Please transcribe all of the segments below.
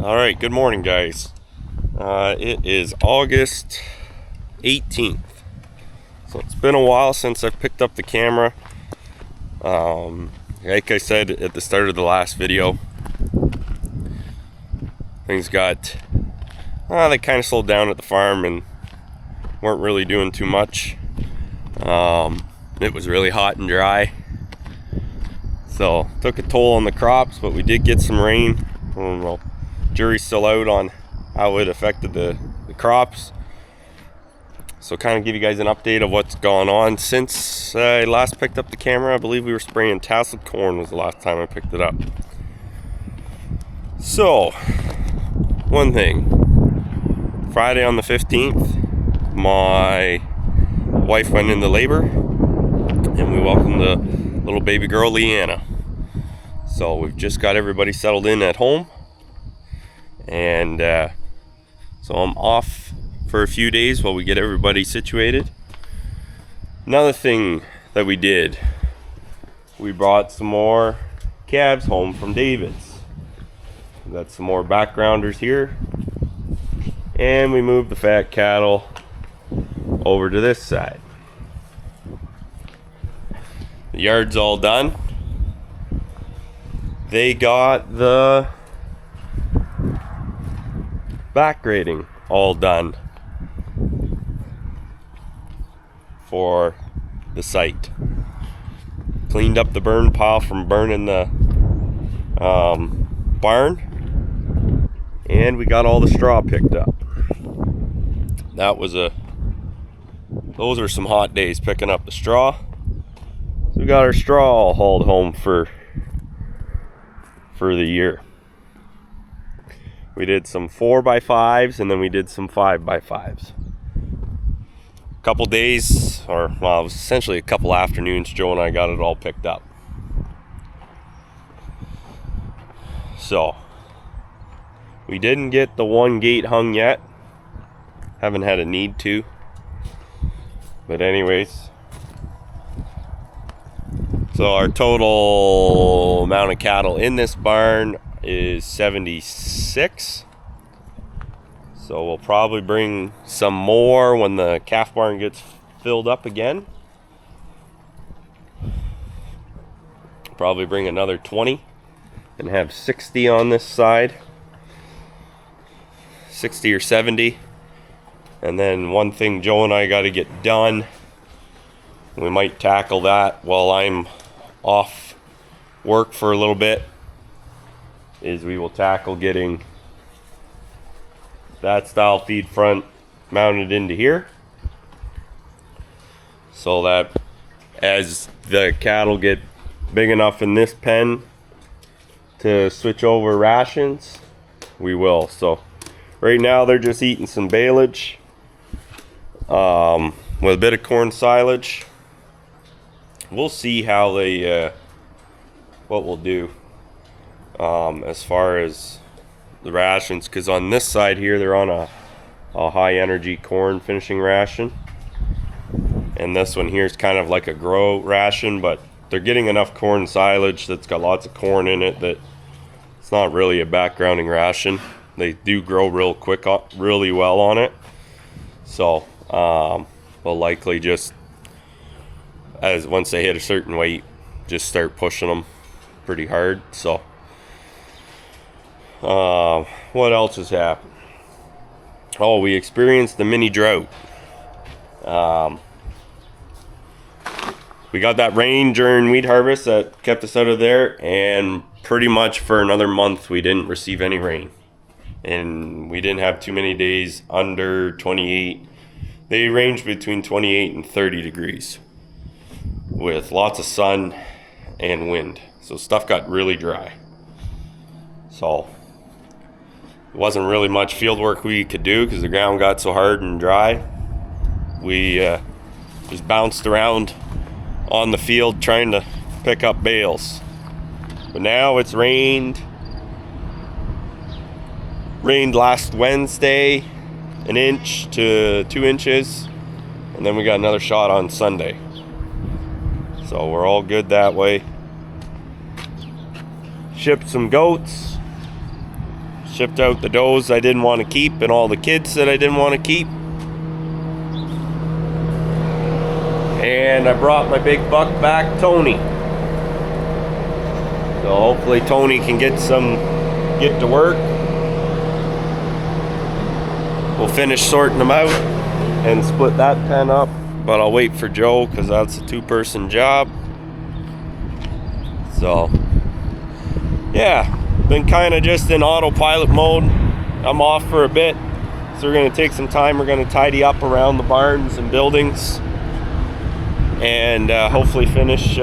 All right, good morning, guys. It is August 18th. So it's been a while since I've picked up the camera. Like I said at the start of the last video, things got, they kind of slowed down at the farm and weren't really doing too much. It was really hot and dry. So took a toll on the crops, but we did get some rain. Well, jury's still out on how it affected the crops. So kind of give you guys an update of what's gone on since I last picked up the camera. I believe we were spraying tasseled corn was the last time I picked it up. So, one thing. Friday on the 15th, my wife went into labor and we welcomed the little baby girl, Leanna. So we've just got everybody settled in at home. And so I'm off for a few days while we get everybody situated. Another thing that we did, we brought some more calves home from David's. We got some more backgrounders here. And we moved the fat cattle over to this side. The yard's all done. They got the back grading all done for the site. Cleaned up the burn pile from burning the barn, and we got all the straw picked up. Those are some hot days picking up the straw. So we got our straw all hauled home for the year. We did some 4x5s and then we did some 5x5s. A couple days, it was essentially a couple afternoons, Joe and I got it all picked up. So, we didn't get the one gate hung yet. Haven't had a need to. But anyways, so our total amount of cattle in this barn is 76. So we'll probably bring some more when the calf barn gets filled up again. Probably bring another 20 and have 60 on this side. 60 or 70. And then one thing Joe and I got to get done, we might tackle that while I'm off work for a little bit, is we will tackle getting that style feed front mounted into here, so that as the cattle get big enough in this pen to switch over rations, we will. So right now they're just eating some baleage with a bit of corn silage. We'll see how they what we'll do as far as the rations, because on this side here they're on a high energy corn finishing ration, and this one here is kind of like a grow ration, but they're getting enough corn silage that's got lots of corn in it that it's not really a backgrounding ration. They do grow real quick, really well on it. So we'll likely just, as once they hit a certain weight, just start pushing them pretty hard. So what else has happened? Oh, we experienced the mini drought. We got that rain during wheat harvest that kept us out of there, and pretty much for another month we didn't receive any rain, and we didn't have too many days under 28. They ranged between 28 and 30 degrees with lots of sun and wind, so stuff got really dry. So it wasn't really much field work we could do because the ground got so hard and dry. We just bounced around on the field trying to pick up bales. But now it's rained last Wednesday, 1 inch to 2 inches, and then we got another shot on Sunday. So we're all good that way. Shipped some goats, Shipped out the does I didn't want to keep and all the kids that I didn't want to keep. And I brought my big buck back, Tony. So hopefully Tony can get to work. We'll finish sorting them out and split that pen up. But I'll wait for Joe because that's a 2-person job. So, yeah, been kind of just in autopilot mode. I'm off for a bit. So we're going to take some time. We're going to tidy up around the barns and buildings. And hopefully finish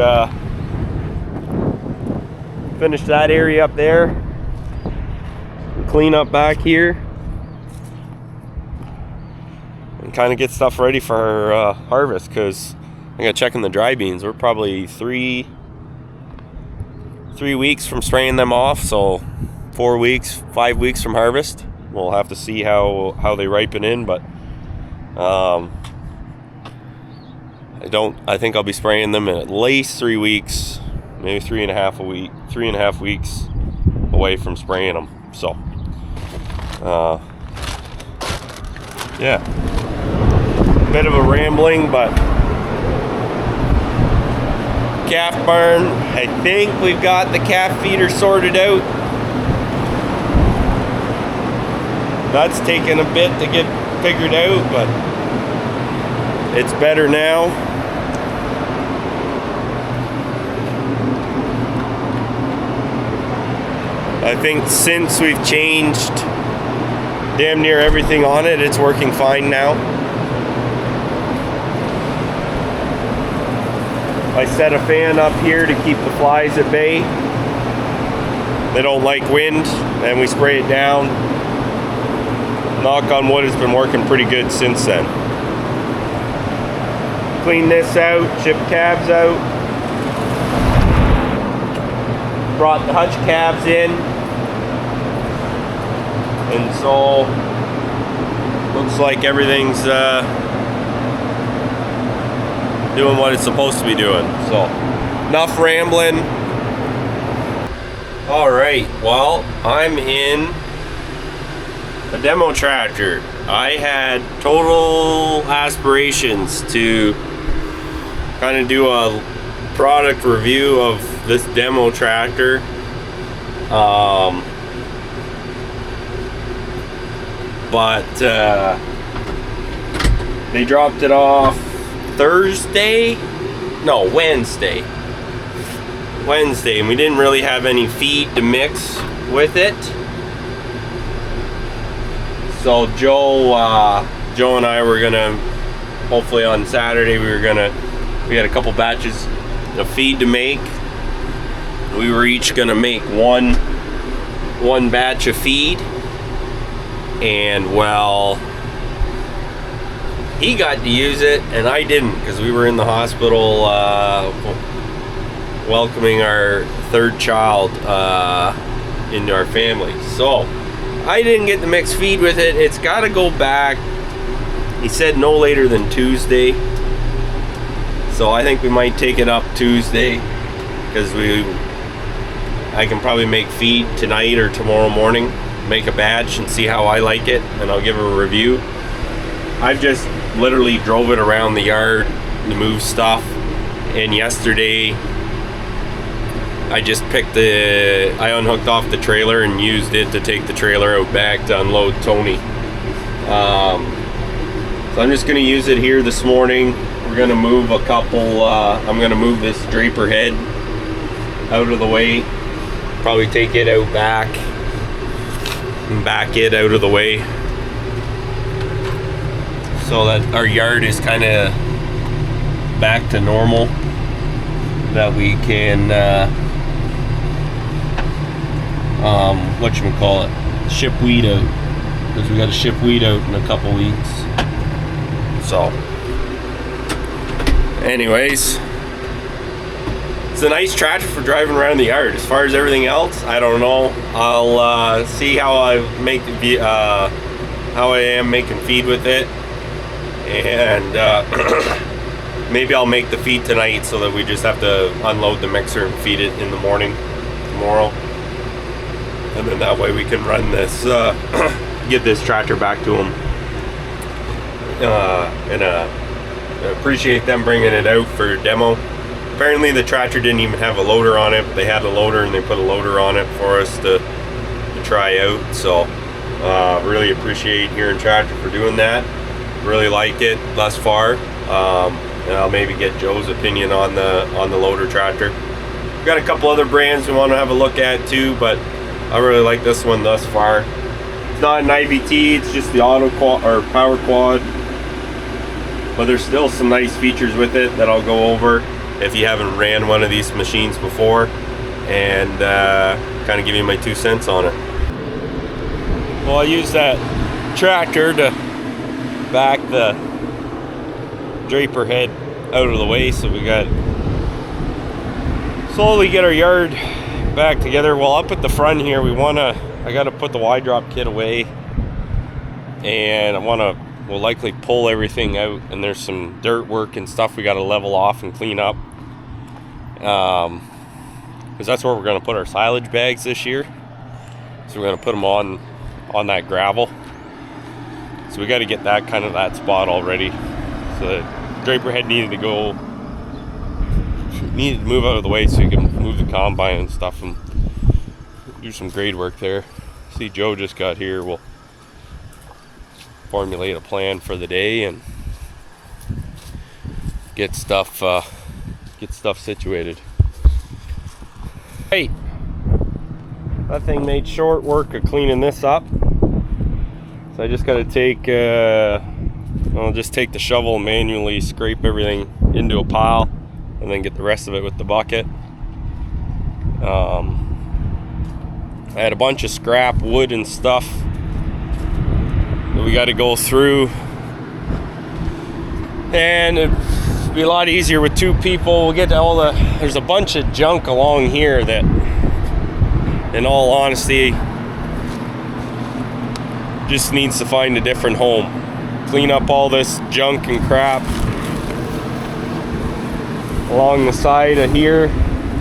that area up there. Clean up back here. And kind of get stuff ready for harvest, because I got checking the dry beans. We're probably three weeks from spraying them off, so 4 weeks, 5 weeks from harvest. We'll have to see how they ripen in, but I think I'll be spraying them in at least 3 weeks, maybe 3.5 weeks away from spraying them. So yeah, bit of a rambling, but calf barn, I think we've got the calf feeder sorted out. That's taken a bit to get figured out, but it's better now. I think since we've changed damn near everything on it, it's working fine now. I set a fan up here to keep the flies at bay. They don't like wind, and we spray it down. Knock on wood, has been working pretty good since then. Clean this out, ship calves out. Brought the hutch calves in. And so, looks like everything's doing what it's supposed to be doing. So, enough rambling. Alright, well, I'm in a demo tractor. I had total aspirations to kind of do a product review of this demo tractor. But they dropped it off Wednesday, and we didn't really have any feed to mix with it. So Joe and I were gonna, hopefully on Saturday, we had a couple batches of feed to make. We were each gonna make one batch of feed. And well, he got to use it and I didn't, because we were in the hospital welcoming our third child into our family. So I didn't get to mix feed with it. It's got to go back, he said, no later than Tuesday. So I think we might take it up Tuesday, because I can probably make feed tonight or tomorrow morning, make a batch and see how I like it, and I'll give a review. I've just literally drove it around the yard to move stuff, and yesterday I just I unhooked off the trailer and used it to take the trailer out back to unload Tony. So I'm just going to use it here this morning. We're going to move a couple, I'm going to move this draper head out of the way, probably take it out back and back it out of the way, so that our yard is kind of back to normal, that we can ship weed out, because we got to ship weed out in a couple weeks. So anyways, it's a nice tractor for driving around the yard. As far as everything else, I don't know. I'll see how I am making feed with it, and maybe I'll make the feed tonight, so that we just have to unload the mixer and feed it in the morning tomorrow. and then that way we can run this, get this tractor back to them. And appreciate them bringing it out for demo. Apparently the tractor didn't even have a loader on it, but they had a loader and they put a loader on it for us to try out. So really appreciate Here and Tractor for doing that. Really like it thus far. And I'll maybe get Joe's opinion on the loader tractor. We've got a couple other brands we want to have a look at too, but I really like this one thus far. It's not an IVT, it's just the auto quad or power quad, but there's still some nice features with it that I'll go over if you haven't ran one of these machines before, and kind of give you my 2 cents on it. Well, I use that tractor to back the draper head out of the way, so we got slowly get our yard back together. Well, up at the front here, I gotta put the Y drop kit away, and we'll likely pull everything out, and there's some dirt work and stuff we gotta level off and clean up, because that's where we're gonna put our silage bags this year. So we're gonna put them on that gravel, so we got to get that spot all ready. So the draper head needed to move out of the way so you can move the combine and stuff and do some grade work there. See, Joe just got here. We'll formulate a plan for the day and get stuff situated. Hey, that thing made short work of cleaning this up, so I just got to I'll just take the shovel and manually scrape everything into a pile and then get the rest of it with the bucket. I had a bunch of scrap wood and stuff that we got to go through, and it'd be a lot easier with 2 people. We'll get to there's a bunch of junk along here that, in all honesty, just needs to find a different home. Clean up all this junk and crap along the side of here,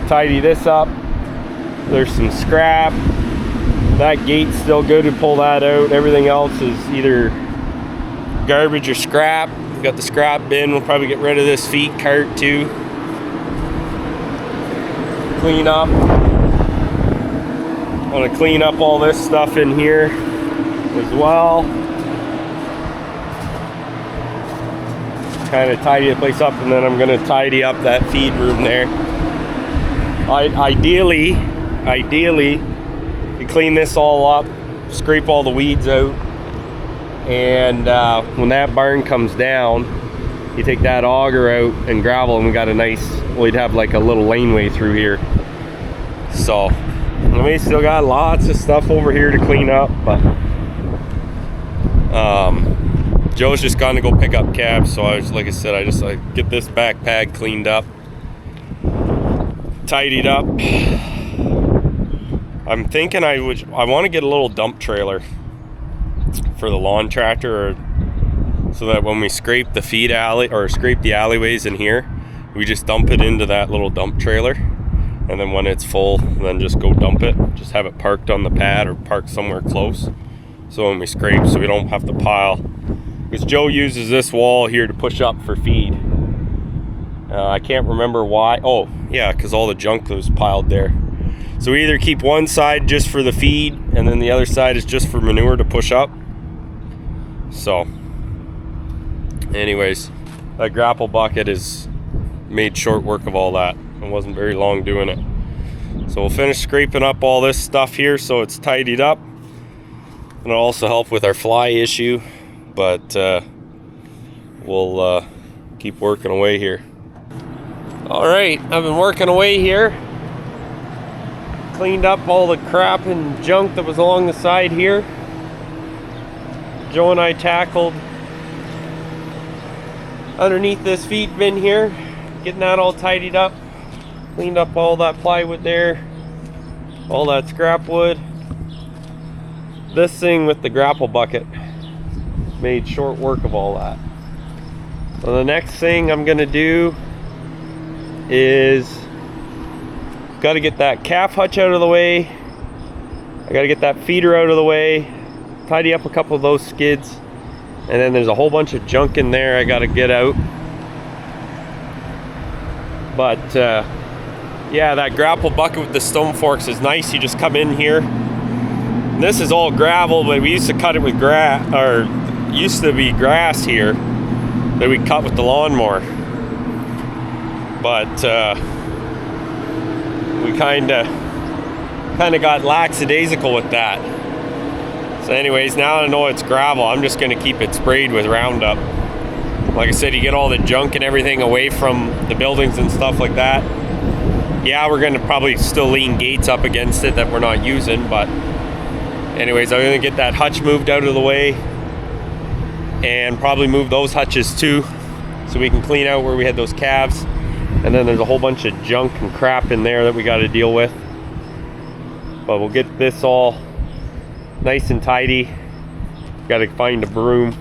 tidy this up. There's some scrap. That gate's still good to pull that out. Everything else is either garbage or scrap. We've got the scrap bin. We'll probably get rid of this feed cart too. Clean up. I want to clean up all this stuff in here as well. Kind of tidy the place up, and then I'm going to tidy up that feed room there. Ideally, you clean this all up, scrape all the weeds out, and when that barn comes down, you take that auger out and gravel, and we'd have like a little laneway through here. So we still got lots of stuff over here to clean up, but Joe's just gone to go pick up cabs, so I get this back pad cleaned up, tidied up. I'm thinking I want to get a little dump trailer for the lawn tractor, so that when we scrape the feed alley or scrape the alleyways in here, we just dump it into that little dump trailer, and then when it's full, then just go dump it. Just have it parked on the pad or parked somewhere close, so when we scrape, so we don't have to pile. Because Joe uses this wall here to push up for feed. I can't remember why. Oh, yeah, because all the junk was piled there. So we either keep one side just for the feed, and then the other side is just for manure to push up. So, anyways, that grapple bucket has made short work of all that. It wasn't very long doing it. So we'll finish scraping up all this stuff here so it's tidied up. And it'll also help with our fly issue. But we'll keep working away here. All right, I've been working away here. Cleaned up all the crap and junk that was along the side here. Joe and I tackled underneath this feed bin here, getting that all tidied up. Cleaned up all that plywood there, all that scrap wood. This thing with the grapple bucket made short work of all that. So the next thing I'm gonna do is got to get that calf hutch out of the way. I gotta get that feeder out of the way, tidy up a couple of those skids, and then there's a whole bunch of junk in there I gotta get out. But yeah, that grapple bucket with the stone forks is nice. You just come in here. This is all gravel, but we used to cut it with grass, or used to be grass here that we cut with the lawnmower. But we kind of got lackadaisical with that. So anyways, now I know it's gravel, I'm just going to keep it sprayed with Roundup. Like I said, you get all the junk and everything away from the buildings and stuff like that. Yeah, we're going to probably still lean gates up against it that we're not using, but anyways, I'm going to get that hutch moved out of the way and probably move those hutches too, so we can clean out where we had those calves. And then there's a whole bunch of junk and crap in there that we got to deal with. But we'll get this all nice and tidy. Got to find a broom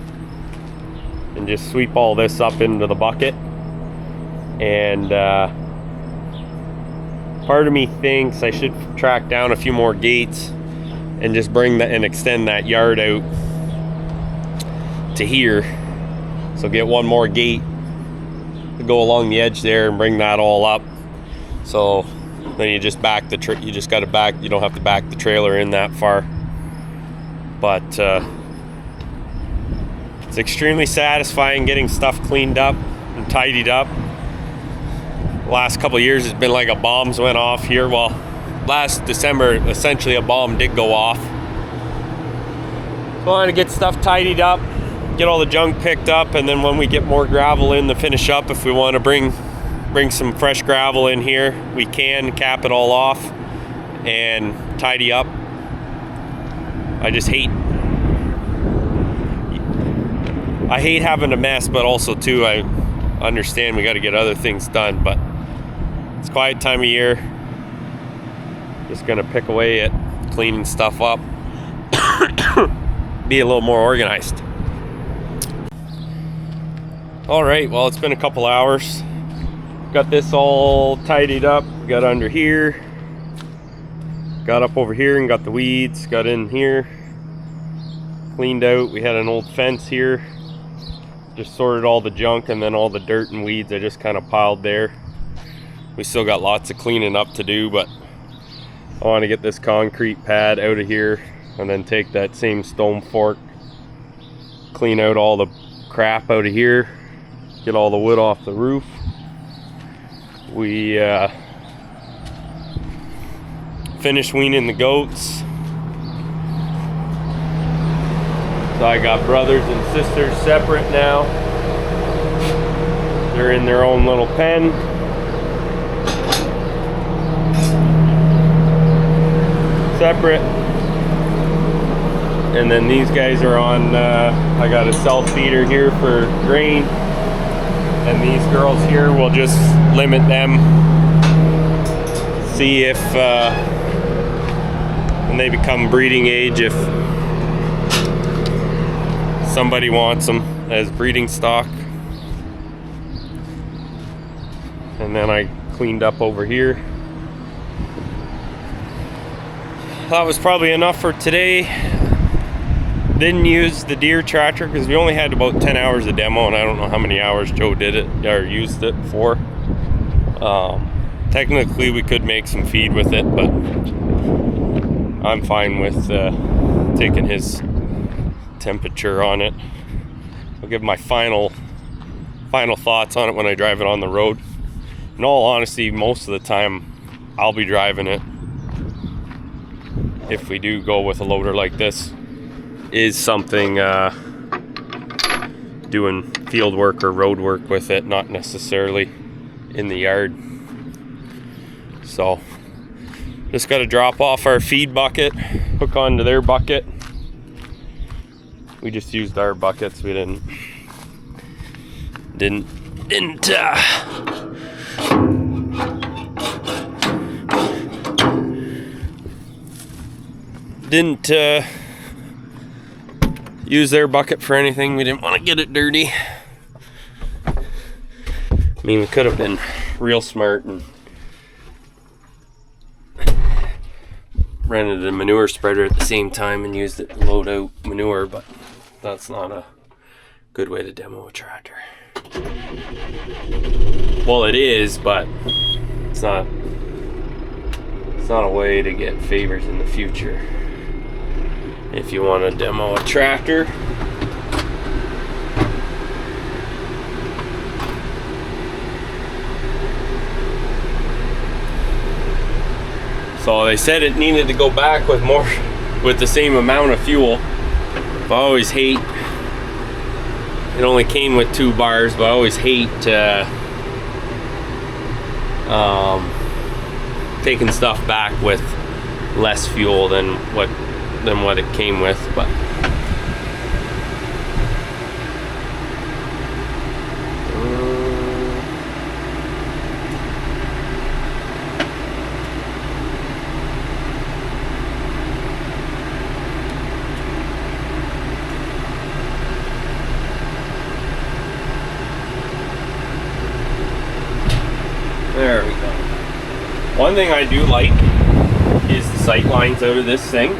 and just sweep all this up into the bucket. And part of me thinks I should track down a few more gates and just bring that and extend that yard out to here. So get one more gate to go along the edge there and bring that all up. So then you just back the you just got to back, you don't have to back the trailer in that far. But it's extremely satisfying getting stuff cleaned up and tidied up. The last couple of years it's been like a bombs went off here. Well, last December essentially a bomb did go off. So I want to get stuff tidied up, get all the junk picked up, and then when we get more gravel in to finish up, if we want to bring some fresh gravel in here, we can cap it all off and tidy up. I hate having a mess, but also too I understand we got to get other things done. But it's quiet time of year, just gonna pick away at cleaning stuff up, be a little more organized. All right, well, it's been a couple hours. Got this all tidied up. Got under here, got up over here and got the weeds, got in here, cleaned out. We had an old fence here, just sorted all the junk, and then all the dirt and weeds I just kind of piled there. We still got lots of cleaning up to do, but I want to get this concrete pad out of here and then take that same stone fork, clean out all the crap out of here, get all the wood off the roof. We finished weaning the goats. So I got brothers and sisters separate now. They're in their own little pen. Separate. And then these guys are on, I got a self feeder here for grain. And these girls here, will just limit them. See if, when they become breeding age, if somebody wants them as breeding stock. And then I cleaned up over here. That was probably enough for today. Didn't use the Deere tractor because we only had about 10 hours of demo, and I don't know how many hours Joe did it or used it for. Technically we could make some feed with it, but I'm fine with taking his temperature on it. I'll give my final thoughts on it when I drive it on the road. In all honesty, most of the time I'll be driving it, if we do go with a loader like this, is something doing field work or road work with it, not necessarily in the yard. So just got to drop off our feed bucket, hook onto their bucket. We just used our buckets. We didn't use their bucket for anything. We didn't want to get it dirty. I mean, we could have been real smart and rented a manure spreader at the same time and used it to load out manure, but that's not a good way to demo a tractor. Well, it is, but it's not a way to get favors in the future. If you want to demo a tractor, so they said it needed to go back with the same amount of fuel. I always hate, it only came with 2 bars, but I always hate taking stuff back with less fuel than what it came with. But there we go. One thing I do like is the sight lines out of this thing,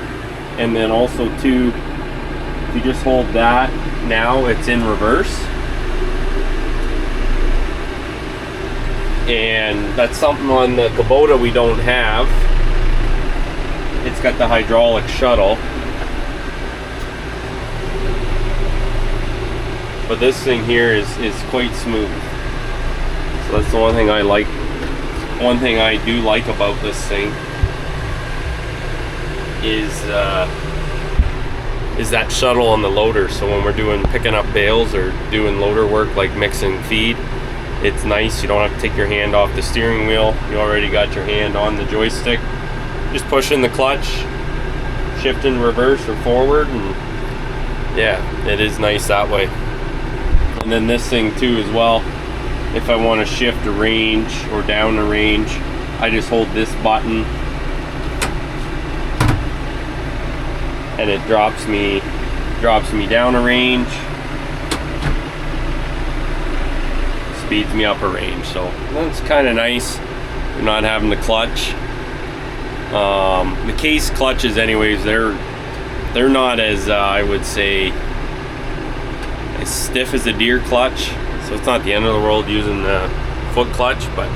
and then also too, if you just hold that, now it's in reverse, and that's something on the Kubota we don't have. It's got the hydraulic shuttle, but this thing here is quite smooth. So that's the one thing I like. One thing I do like about this thing is that shuttle on the loader. So when we're picking up bales or doing loader work like mixing feed, it's nice. You don't have to take your hand off the steering wheel. You already got your hand on the joystick. Just pushing the clutch, shifting reverse or forward, and yeah, it is nice that way. And then this thing too as well, if I want to shift a range or down a range, I just hold this button and it drops me down a range, speeds me up a range. So that's kind of nice. You're not having the clutch. The case clutches anyways, they're not as I would say as stiff as a Deere clutch. So it's not the end of the world using the foot clutch, but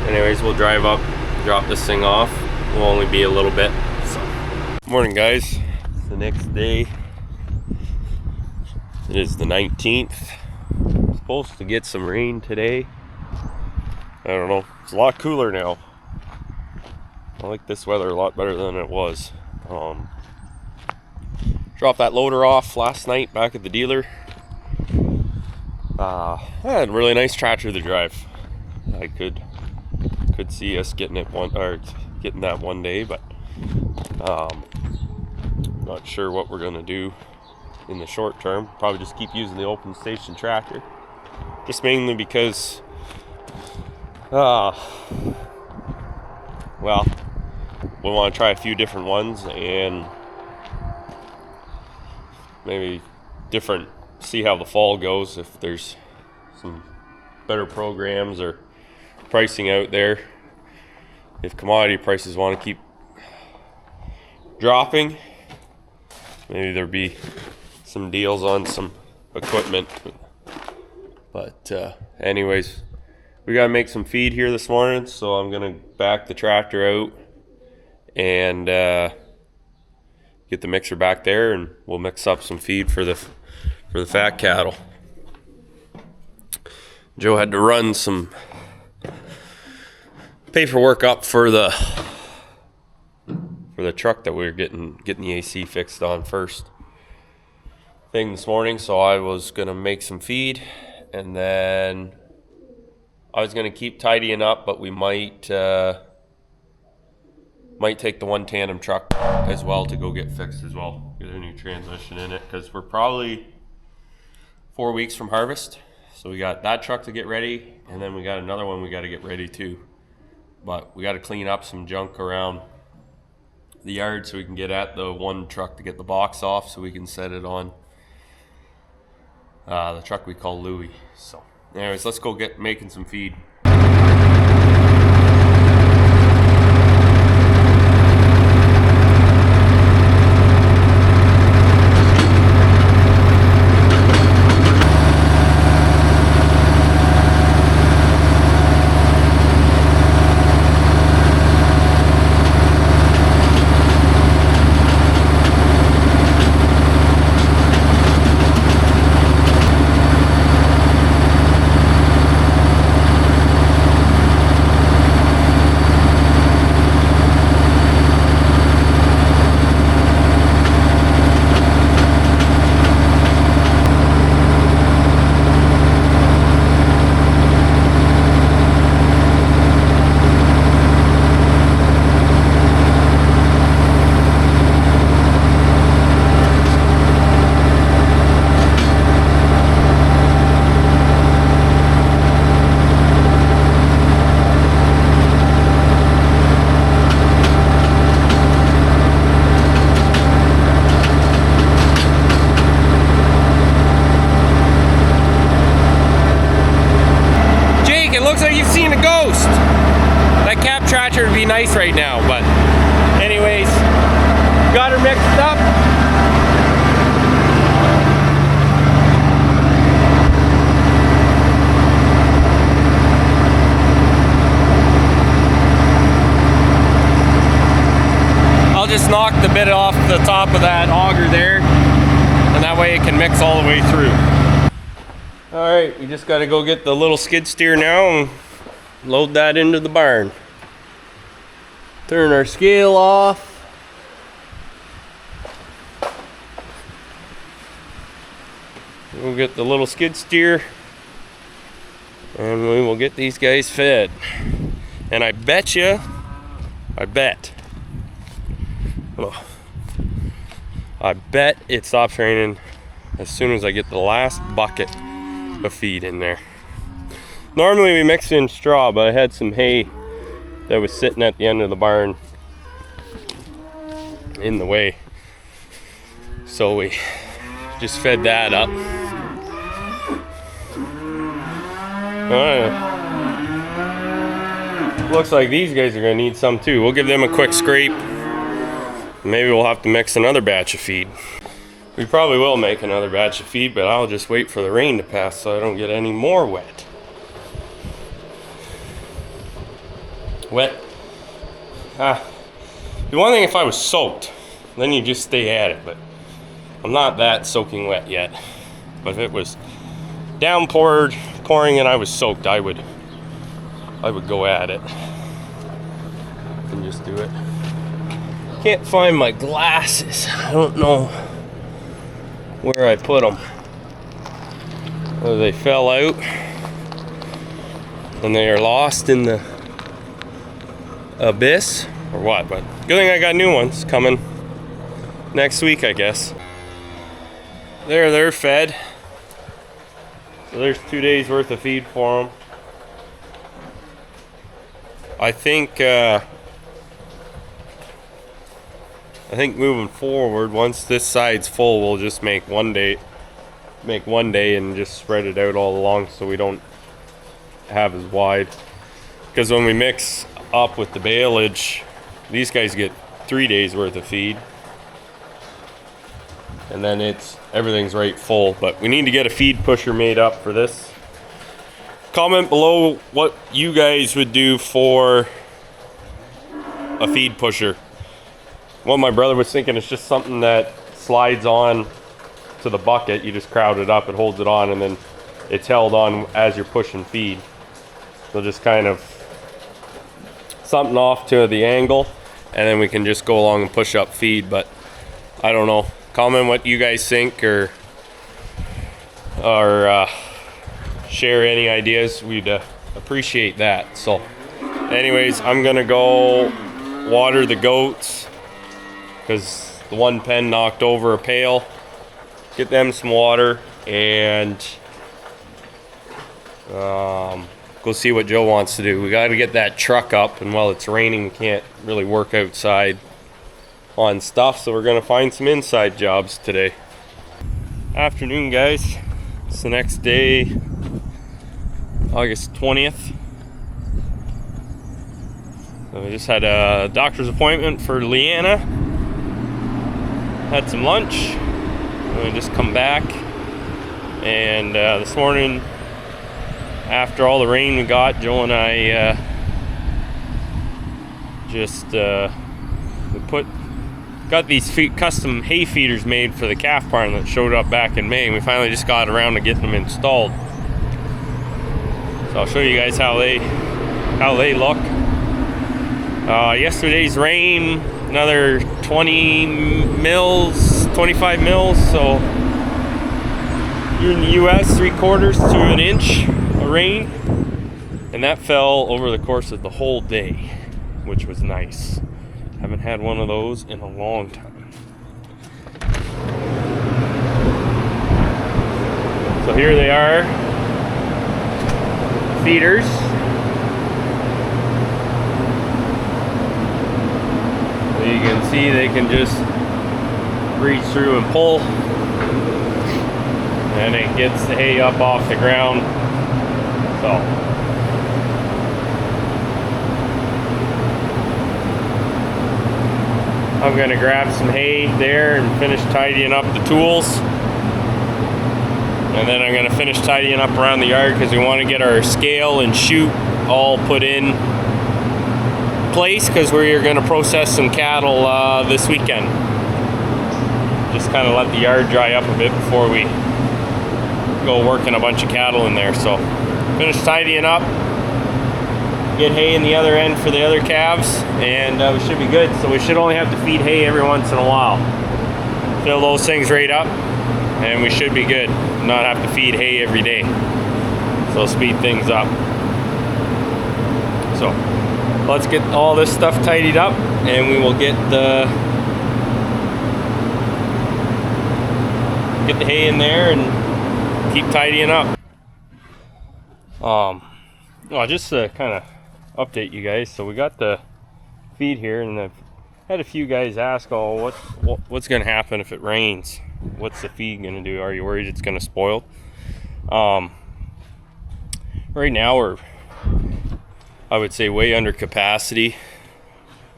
anyways, we'll drive up, drop this thing off. Will only be a little bit. So. Morning guys, it's the next day. It is the 19th. Supposed to get some rain today. I don't know, it's a lot cooler now. I like this weather a lot better than it was. Dropped that loader off last night back at the dealer. I had a really nice tractor to drive. I could see us getting that one day, but not sure what we're gonna do in the short term. Probably just keep using the open station tractor, just mainly because well, we want to try a few different ones and maybe see how the fall goes, if there's some better programs or pricing out there. If commodity prices want to keep dropping, maybe there'll be some deals on some equipment. But anyways, we gotta make some feed here this morning, so I'm gonna back the tractor out and get the mixer back there, and we'll mix up some feed for the fat cattle. Joe had to run some paperwork up for the truck that we were getting the AC fixed on first thing this morning. So I was gonna make some feed, and then I was gonna keep tidying up, but we might take the one tandem truck as well to go get fixed as well. Get a new transmission in it, because we're probably 4 weeks from harvest. So we got that truck to get ready, and then we got another one we got to get ready too. But we got to clean up some junk around the yard so we can get at the one truck to get the box off, so we can set it on the truck we call Louie. So anyways, let's go get making some feed. right now. But anyways, got her mixed up. I'll just knock the bit off the top of that auger there, and that way it can mix all the way through. Alright, we just got to go get the little skid steer now and load that into the barn. Turn our scale off. We'll get the little skid steer and we will get these guys fed. And I bet it stops raining as soon as I get the last bucket of feed in there. Normally we mix in straw, but I had some hay that was sitting at the end of the barn in the way, so we just fed that up. Looks like these guys are gonna need some too. We'll give them a quick scrape. Maybe we'll have to mix another batch of feed. We probably will make another batch of feed, but I'll just wait for the rain to pass so I don't get any more wet. The one thing, if I was soaked, then you just stay at it, but I'm not that soaking wet yet. But if it was pouring and I was soaked, I would go at it and just do it. Can't find my glasses. I don't know where I put them. Whether they fell out and they are lost in the abyss or what, but good thing I got new ones coming next week, I guess. They're fed. So there's 2 days worth of feed for them. I think moving forward, once this side's full, we'll just make one day and just spread it out all along so we don't have as wide. Because when we mix up with the baleage, these guys get 3 days worth of feed, and then everything's right full. But we need to get a feed pusher made up for this. Comment below what you guys would do for a feed pusher. What my brother was thinking is just something that slides on to the bucket. You just crowd it up, it holds it on, and then it's held on as you're pushing feed. So just kind of something off to the angle, and then we can just go along and push up feed. But I don't know. Comment what you guys think, or share any ideas. We'd appreciate that. So anyways, I'm gonna go water the goats because the one pen knocked over a pail. Get them some water and go see what Joe wants to do. We got to get that truck up, and while it's raining, we can't really work outside on stuff, so we're gonna find some inside jobs today. Afternoon, guys. It's the next day, August 20th. So we just had a doctor's appointment for Leanna. Had some lunch, and we just come back. And this morning, after all the rain we got, Joe and I got these custom hay feeders made for the calf barn that showed up back in May, and we finally just got around to getting them installed. So I'll show you guys how they look. Yesterday's rain, another 25 mils, so you're in the US, 3/4 to an inch of rain, and that fell over the course of the whole day, which was nice. Haven't had one of those in a long time. So here they are, feeders. So you can see they can just reach through and pull, and it gets the hay up off the ground. So I'm gonna grab some hay there and finish tidying up the tools. And then I'm gonna finish tidying up around the yard because we want to get our scale and chute all put in place because we're gonna process some cattle this weekend. Just kind of let the yard dry up a bit before we go working a bunch of cattle in there. So finish tidying up, get hay in the other end for the other calves, and we should be good. So we should only have to feed hay every once in a while. Fill those things right up and we should be good. Not have to feed hay every day. So speed things up. So let's get all this stuff tidied up and we will get the hay in there and keep tidying up. Well, just to kind of update you guys, so we got the feed here, and I've had a few guys ask, oh, what's going to happen if it rains? What's the feed going to do? Are you worried it's going to spoil? Right now we're, I would say, way under capacity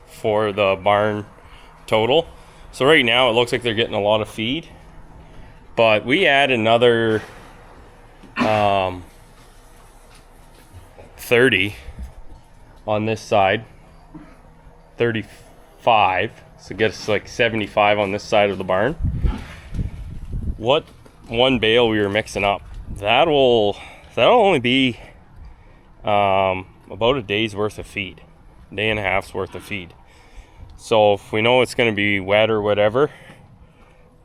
for the barn total. So right now it looks like they're getting a lot of feed, but we add another 30 on this side, 35, so it gets like 75 on this side of the barn. What one bale we were mixing up, that'll only be about a day's worth of feed, day and a half's worth of feed. So if we know it's going to be wet or whatever,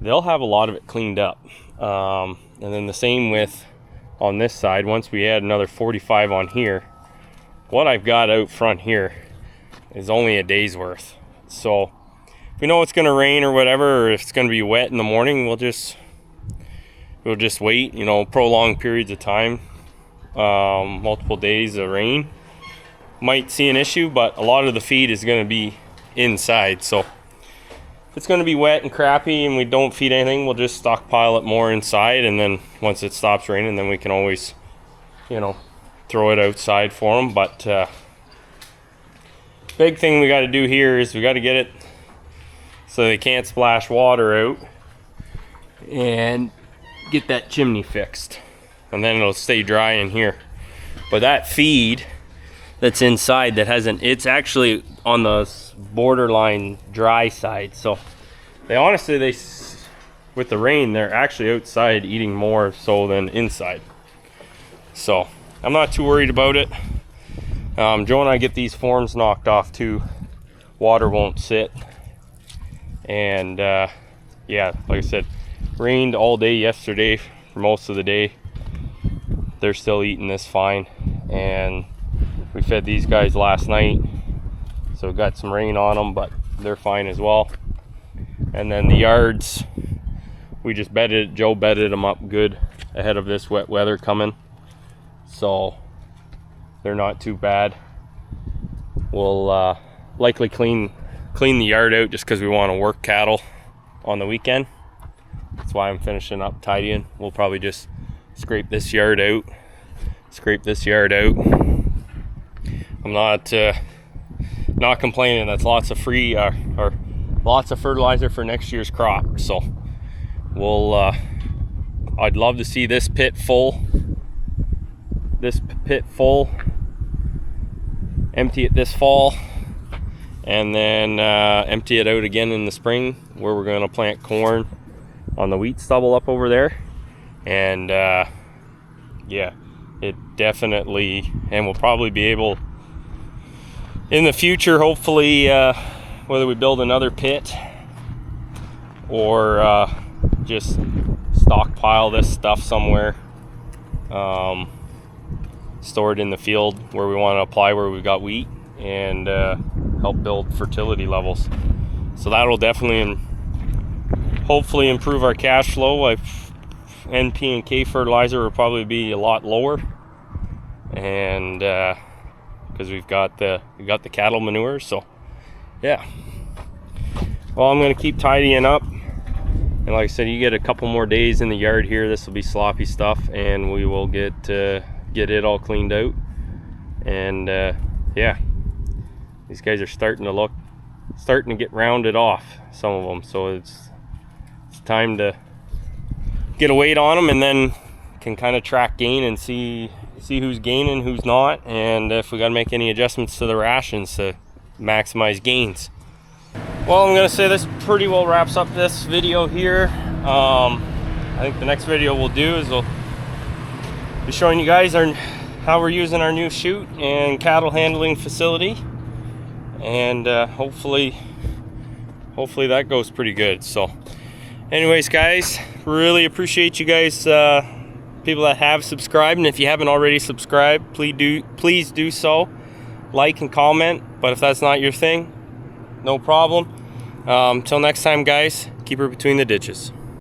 they'll have a lot of it cleaned up. And then the same with on this side. Once we add another 45 on here, what I've got out front here is only a day's worth. So if we know it's going to rain or whatever, or if it's going to be wet in the morning, we'll just wait, you know, prolonged periods of time, multiple days of rain might see an issue, but a lot of the feed is going to be inside. So if it's going to be wet and crappy and we don't feed anything, we'll just stockpile it more inside, and then once it stops raining, then we can always, you know, throw it outside for them. But big thing we got to do here is we got to get it so they can't splash water out and get that chimney fixed, and then it'll stay dry in here. But that feed that's inside that hasn't, it's actually on the borderline dry side. So they honestly, with the rain, they're actually outside eating more so than inside. So I'm not too worried about it. Joe and I get these forms knocked off too. Water won't sit. And yeah, like I said, rained all day yesterday for most of the day. They're still eating this fine. And we fed these guys last night, so we got some rain on them, but they're fine as well. And then the yards, we just Joe bedded them up good ahead of this wet weather coming, so they're not too bad. We'll likely clean the yard out just because we want to work cattle on the weekend. That's why I'm finishing up tidying. We'll probably just scrape this yard out. I'm not complaining. That's lots of free or lots of fertilizer for next year's crop. So we'll I'd love to see this pit full, empty it this fall, and then empty it out again in the spring, where we're going to plant corn on the wheat stubble up over there. And yeah, it definitely, and we'll probably be able in the future, hopefully, whether we build another pit or just stockpile this stuff somewhere, store it in the field where we want to apply where we've got wheat, and help build fertility levels. So that'll definitely hopefully improve our cash flow. NP and K fertilizer will probably be a lot lower, and because we've got the cattle manure. So yeah, well, I'm going to keep tidying up, and like I said, you get a couple more days in the yard here. This will be sloppy stuff, and we will get it all cleaned out. And yeah, these guys are starting to look starting to get rounded off, some of them. So it's time to get a weight on them, and then can kind of track gain and see who's gaining, who's not, and if we got to make any adjustments to the rations to maximize gains. Well, I'm gonna say this pretty well wraps up this video here. I think the next video we'll do is we'll be showing you guys how we're using our new chute and cattle handling facility, and hopefully that goes pretty good. So anyways, guys, really appreciate you guys, people that have subscribed, and if you haven't already subscribed, please do so. Like and comment, but if that's not your thing, no problem. Till next time, guys, keep her between the ditches.